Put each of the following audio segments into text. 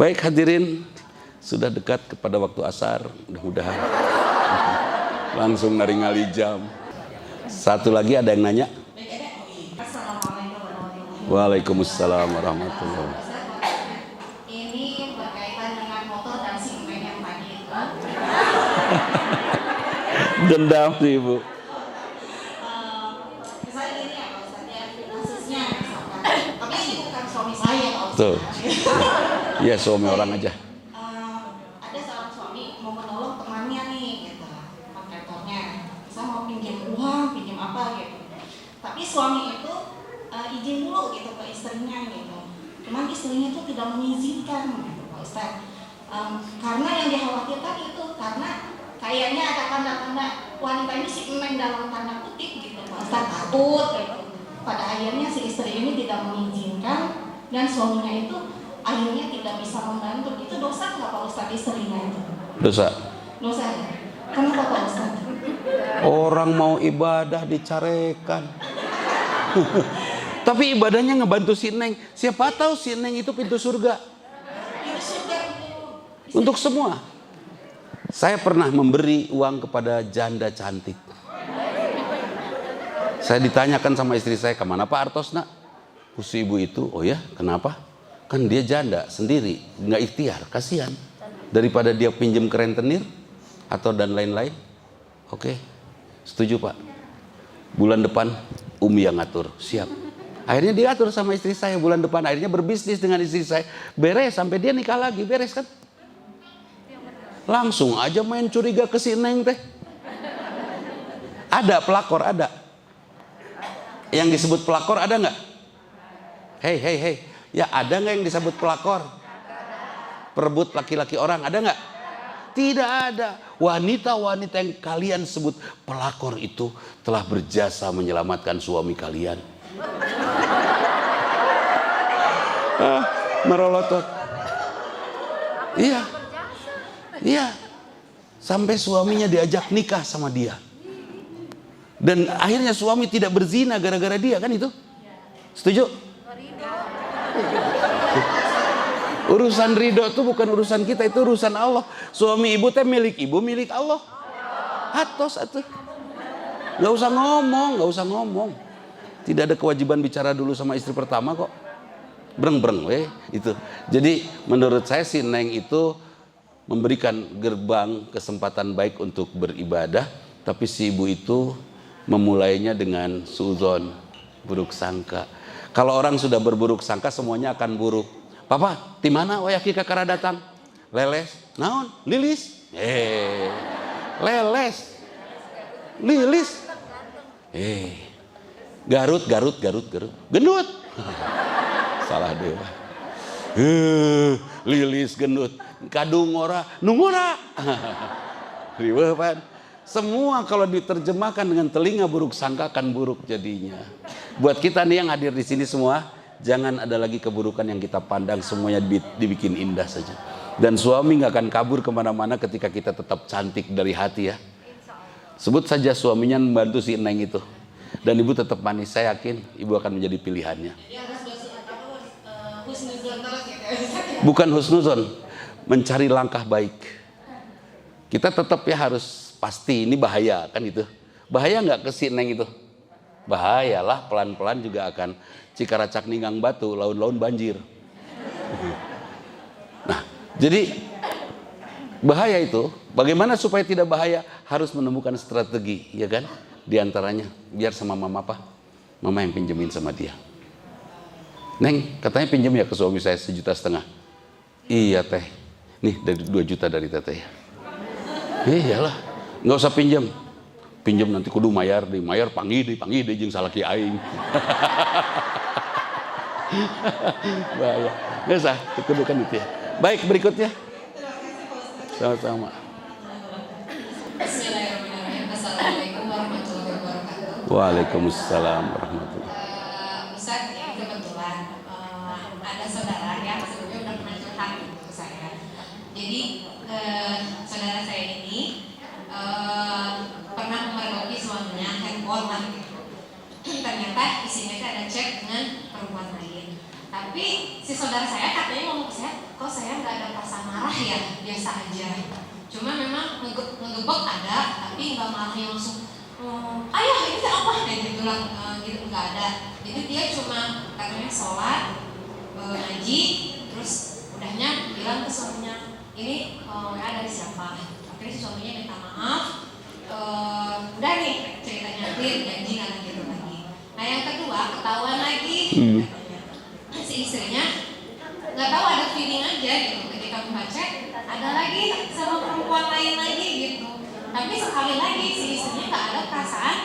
Baik hadirin, sudah dekat kepada waktu asar, mudah-mudahan langsung naringali jam. Satu lagi ada yang nanya? Waalaikumsalam warahmatullahi wabarakatuh. Ini berkaitan dengan motor dan simpen yang tadi itu. Dendam sih Ibu. Misalnya gini ya Pak Ustadz ya, kasusnya misalkan. Tapi ini bukan suami saya Pak Ustadz. Tuh. Ya suami orang aja. Ada seorang suami mau menolong temannya nih gitu, motornya. Saya mau pinjam uang, pinjam apa gitu. Tapi suami itu izin dulu gitu ke istrinya gitu. Cuman istrinya itu tidak mengizinkan gitu Pak Ustadz. Karena yang dikhawatirkan itu karena kayaknya ada tanda-tanda wanita ini si emeng dalam tanda kutip gitu Pak Ustadz, takut gitu. Pada akhirnya si istri ini tidak mengizinkan dan suaminya itu akhirnya tidak bisa membantu. Itu dosa nggak Pak Ustadz istrinya itu? Dosa. Dosa ya? Kenapa Pak Ustadz? Orang mau ibadah dicarekan. Tapi ibadahnya ngebantu si Neng. Siapa tahu si Neng itu pintu surga. Untuk semua. Saya pernah memberi uang kepada janda cantik. Saya ditanyakan sama istri saya, kemana Pak Artos nak? Si ibu itu, oh ya kenapa? Kan dia janda sendiri, nggak ikhtiar, kasihan. Daripada dia pinjem ke rentenir atau dan lain-lain. Oke, setuju Pak. Bulan depan Umi yang ngatur, siap. Akhirnya diatur sama istri saya bulan depan. Akhirnya berbisnis dengan istri saya. Beres sampai dia nikah lagi, beres kan? Langsung aja main curiga ke si Neng teh. Ada pelakor, ada. Yang disebut pelakor ada nggak? Hei. Ya ada nggak yang disebut pelakor? Perebut laki-laki orang, ada nggak? Tidak ada. Wanita-wanita yang kalian sebut pelakor itu telah berjasa menyelamatkan suami kalian. Merolotot. Iya. Sampai suaminya diajak nikah sama dia. Dan akhirnya suami tidak berzina gara-gara dia, kan itu? Setuju? Urusan ridho itu bukan urusan kita, itu urusan Allah. Suami ibu teh milik ibu, milik Allah. Atos atuh. Gak usah ngomong. Tidak ada kewajiban bicara dulu sama istri pertama kok. Breng itu. Jadi menurut saya si Neng itu memberikan gerbang kesempatan baik untuk beribadah, tapi si ibu itu memulainya dengan suudzon, buruk sangka. Kalau orang sudah berburuk sangka semuanya akan buruk. Papa, di mana wayaki kakara datang? Leles, naon? Lilis. Leles. Lilis. Garut. Gendut. Salah deh. Lilis gendut. Kadung ora, nungora. Riweuh pan. Semua kalau diterjemahkan dengan telinga buruk sangka akan buruk jadinya. Buat kita nih yang hadir di sini semua, jangan ada lagi keburukan yang kita pandang, semuanya dibikin indah saja. Dan suami nggak akan kabur kemana-mana ketika kita tetap cantik dari hati ya. Sebut saja suaminya membantu si Neng itu. Dan ibu tetap manis, saya yakin ibu akan menjadi pilihannya. Bukan husnuzon, mencari langkah baik. Kita tetap ya harus pasti ini bahaya kan itu. Bahaya nggak ke si Neng itu? Bahayalah, pelan-pelan juga akan cikaracak ninggang batu, laun-laun banjir. Nah, jadi bahaya itu, bagaimana supaya tidak bahaya? Harus menemukan strategi, ya kan? Di antaranya, biar sama mama apa? Mama yang pinjemin sama dia. Neng, katanya pinjem ya ke suami saya 1,5 juta. Iya teh, nih dari 2 juta dari teteh ya. Iyalah, nggak usah pinjem. Pinjem nanti kudu mayar panggil deh jeung salaki aing. Bahaya. Nggak usah, kudu kan itu ya. Baik, berikutnya. Sama-sama. Bismillahirrahmanirrahim. Assalamualaikum warahmatullahi wabarakatuh. Waalaikumsalam warahmatullahi wabarakatuh. Ustaz, ini kebetulan ada saudara yang sebelumnya udah pernah curhat ke saya. Jadi saudara saya ini pernah memergoki suaminya handphone lah gitu. Ternyata isinya itu ada chat dengan perempuan lain. Tapi si saudara saya katanya ngomong ke saya, kok saya nggak ada ya, biasa aja. Cuma memang ngegebek ada, tapi nggak marahnya langsung ayah ini apa kayak gitu lah, gitu nggak ada. Jadi dia cuma katanya sholat, ngaji, terus udahnya bilang ke suaminya ini WA dari siapa. Akhirnya si suaminya minta maaf, udah nih ceritanya clear, janji nggak lanjut lagi. Nah yang kedua ketahuan lagi, katanya si istrinya nggak tahu ada feeling aja gitu ketika membaca ada lagi sama perempuan lain lagi gitu. Tapi sekali lagi si istrinya nggak ada perasaan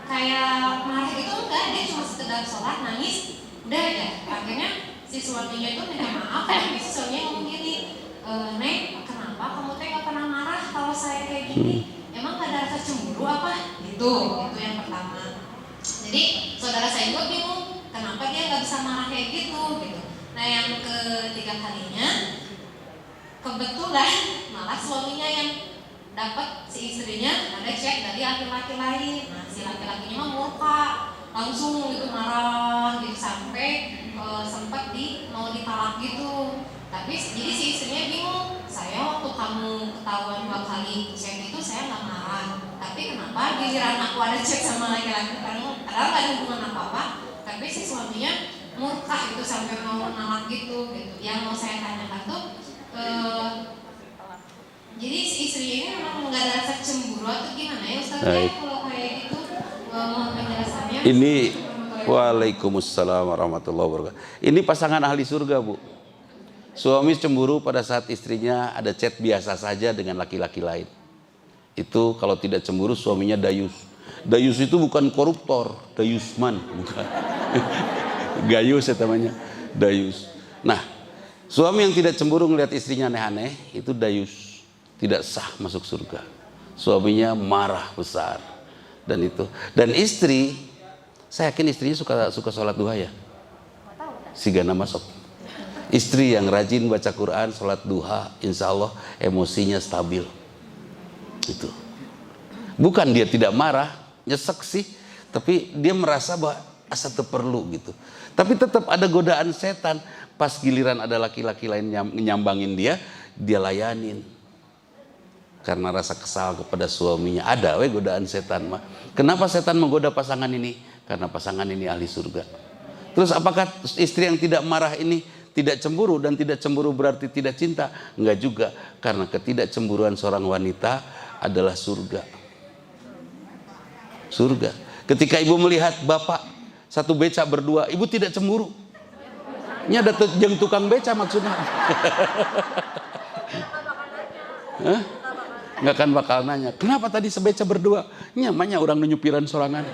kayak marah gitu, enggak, dia cuma sekedar sholat nangis udah aja. Akhirnya si suaminya itu minta maaf, tapi si suaminya ngomong gini, Neng kenapa kamu teh nggak pernah marah kalau saya kayak gini, emang gak ada rasa cemburu apa gitu. Itu yang pertama. Jadi saudara saya juga bingung kenapa dia nggak bisa marah kayak gitu. Nah yang ketiga kalinya kebetulan malah suaminya yang dapat si istrinya ada chat dari laki-laki lain. Nah si laki-lakinya mah murka, langsung gitu marah gitu sampai sempat mau ditalak gitu. Tapi jadi si istrinya bingung, saya waktu kamu ketahuan 2 kali chat itu saya nggak marah, tapi kenapa giliran aku ada chat sama laki-laki padahal nggak ada hubungan apa-apa, tapi si suaminya murka itu sampai mau menolak gitu. Yang mau saya tanyakan tuh jadi si istri ini memang nggak ada rasa cemburu atau gimana ya Ustaz ya kalau kayak gitu, mohon penjelasannya. Ini Waalaikumsalam warahmatullahi wabarakatuh. Ini pasangan ahli surga, Bu. Suami cemburu pada saat istrinya ada chat biasa saja dengan laki-laki lain. Itu kalau tidak cemburu suaminya dayus. Dayus itu bukan koruptor, dayusman, bukan. Gayus ya namanya, dayus. Nah, suami yang tidak cemburu melihat istrinya aneh-aneh itu dayus, tidak sah masuk surga. Suaminya marah besar dan itu. Dan istri, saya yakin istrinya suka sholat duha ya. Sigana masuk. Istri yang rajin baca Quran, sholat duha, insya Allah emosinya stabil. Itu. Bukan dia tidak marah, nyesek sih, tapi dia merasa bahwa asa perlu gitu. Tapi tetap ada godaan setan. Pas giliran ada laki-laki lain nyambangin dia layanin. Karena rasa kesal kepada suaminya. Ada godaan setan mah. Kenapa setan menggoda pasangan ini? Karena pasangan ini ahli surga. Terus apakah istri yang tidak marah ini tidak cemburu, dan tidak cemburu berarti tidak cinta? Enggak juga, karena ketidakcemburuan seorang wanita adalah surga. Surga. Ketika ibu melihat bapak satu beca berdua, ibu tidak cemburu. Ini ada jeng tukang beca maksudnya. Nggak akan bakal nanya, kenapa tadi sebeca berdua? Nyamannya orang nyupiran sorangan.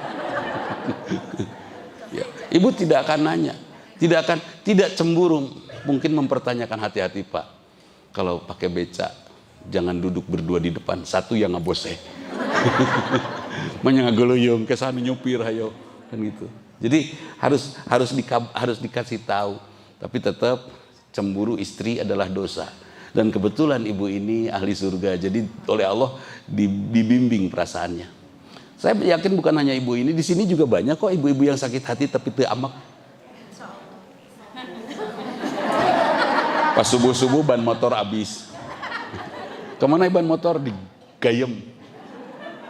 Ya, ibu tidak akan nanya. Tidak cemburu, mungkin mempertanyakan hati-hati Pak. Kalau pakai beca, jangan duduk berdua di depan, satu yang ngabose. Manya ngageluyung kesana nyupir ayo, kan gitu. Jadi harus dikasih tahu, tapi tetap cemburu istri adalah dosa. Dan kebetulan ibu ini ahli surga, jadi oleh Allah dibimbing perasaannya. Saya yakin bukan hanya ibu ini, di sini juga banyak kok ibu-ibu yang sakit hati tapi teu amak. Pas subuh-subuh ban motor habis. Kemana ban motor? Digayem.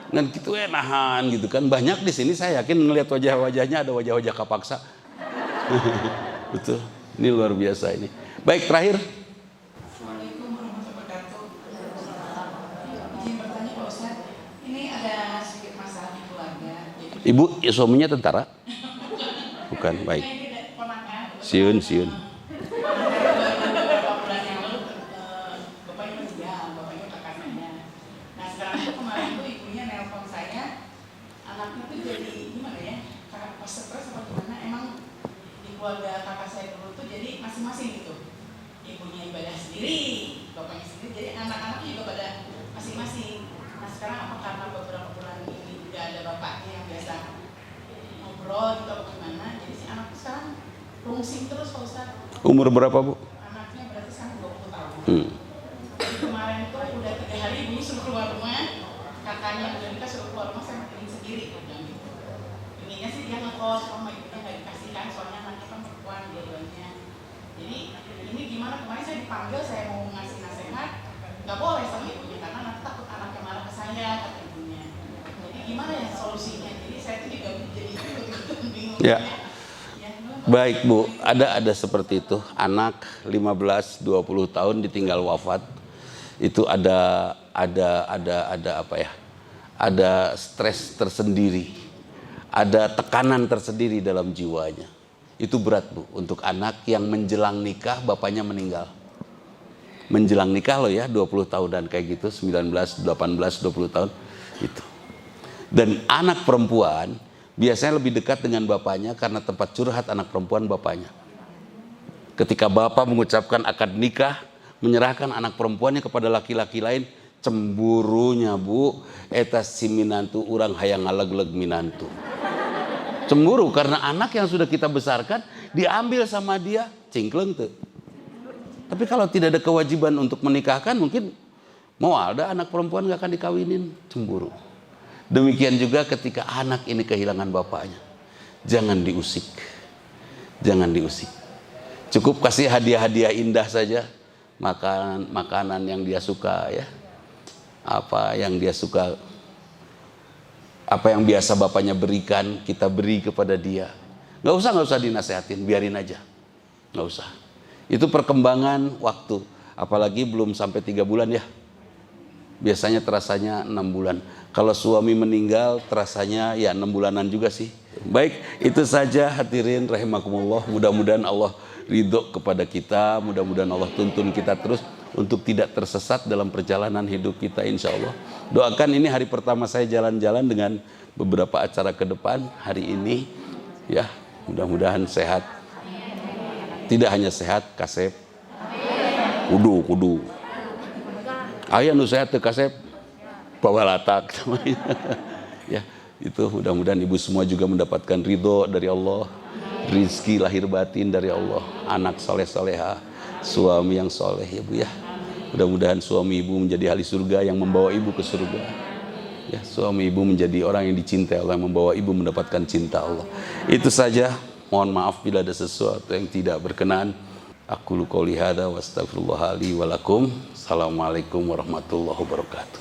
Kan gitu nahan gitu kan. Banyak di sini saya yakin ngelihat wajah-wajahnya ada wajah-wajah kapaksa. Betul. Ini luar biasa ini. Baik, terakhir. Assalamualaikum warahmatullahi wabarakatuh. Izin bertanya Pak Ustaz, ini ada sedikit masalah di keluarga. Ibu, ya, suaminya tentara? Bukan, baik. Siun. Beberapa bulan yang lalu bapaknya meninggal, bapaknya kakak saya. Nah sekarang itu kemarin tuh ibunya nelpon saya, anaknya tuh jadi gimana ya? Karena pas stres apa gimana? Emang di keluarga kakak saya dulu tuh jadi masing-masing gitu. Ibunya ibadah sendiri, bapaknya sendiri, jadi anak-anaknya juga pada masing-masing. Nah sekarang apa karena beberapa bulan ini juga ada bapaknya yang biasa ngobrol gitu apa gimana? Jadi si anak tuh sekarang rungsing terus Pak Ustaz. Umur berapa, Bu? Anaknya berarti sekarang 20 tahun. Jadi kemarin itu udah 3 hari ibunya suruh keluar rumah, kakaknya yang udah nikah suruh keluar rumah sama piring sendiri. Gitu. Ininya sih dia ngekos, sama ibunya nggak dikasihkan, soalnya anaknya kan perempuan dua-duanya. Jadi ini gimana, kemarin saya dipanggil, saya mau ngasih nasihat, nggak boleh sama ibunya karena nanti takut anaknya marah ke saya, kata ibunya. Jadi gimana ya solusinya? Jadi saya tuh juga jadi bingung. Ya. Ya, Baik Bu, ada seperti itu. Anak 15-20 tahun ditinggal wafat. Itu ada apa ya? Ada stres tersendiri. Ada tekanan tersendiri dalam jiwanya. Itu berat Bu, untuk anak yang menjelang nikah bapaknya meninggal. Menjelang nikah loh ya, 20 tahunan kayak gitu, 19, 18, 20 tahun itu. Dan anak perempuan biasanya lebih dekat dengan bapaknya karena tempat curhat anak perempuan bapaknya. Ketika bapak mengucapkan akad nikah, menyerahkan anak perempuannya kepada laki-laki lain, cemburunya Bu, eta si minantu urang hayang ngaleg-leg minantu. Cemburu karena anak yang sudah kita besarkan diambil sama dia, cingkleng tuh. Tapi kalau tidak ada kewajiban untuk menikahkan, mungkin mau ada anak perempuan gak akan dikawinin, cemburu. Demikian juga ketika anak ini kehilangan bapaknya, jangan diusik, jangan diusik. Cukup kasih hadiah-hadiah indah saja, makanan yang dia suka ya, apa yang dia suka, apa yang biasa bapaknya berikan, kita beri kepada dia. Nggak usah dinasehatin, biarin aja, nggak usah. Itu perkembangan waktu, apalagi belum sampai 3 bulan ya. Biasanya terasanya 6 bulan. Kalau suami meninggal terasanya ya 6 bulanan juga sih. Baik, itu saja hadirin rahimakumullah. Mudah-mudahan Allah ridho kepada kita, mudah-mudahan Allah tuntun kita terus untuk tidak tersesat dalam perjalanan hidup kita insya Allah. Doakan ini hari pertama saya jalan-jalan dengan beberapa acara ke depan hari ini ya, mudah-mudahan sehat. Tidak hanya sehat, kasep. Kudu. Aya nu sehat teu kasep. Bawa latak ya, itu mudah-mudahan ibu semua juga mendapatkan ridho dari Allah, rizki lahir batin dari Allah, anak soleh-soleha, suami yang soleh ya Bu ya. Mudah-mudahan suami ibu menjadi ahli surga yang membawa ibu ke surga. Ya, suami ibu menjadi orang yang dicintai Allah, yang membawa ibu mendapatkan cinta Allah. Itu saja. Mohon maaf bila ada sesuatu yang tidak berkenan. Aku qouli hadza wa astaghfirullah li wa lakum. Assalamualaikum warahmatullahi wabarakatuh.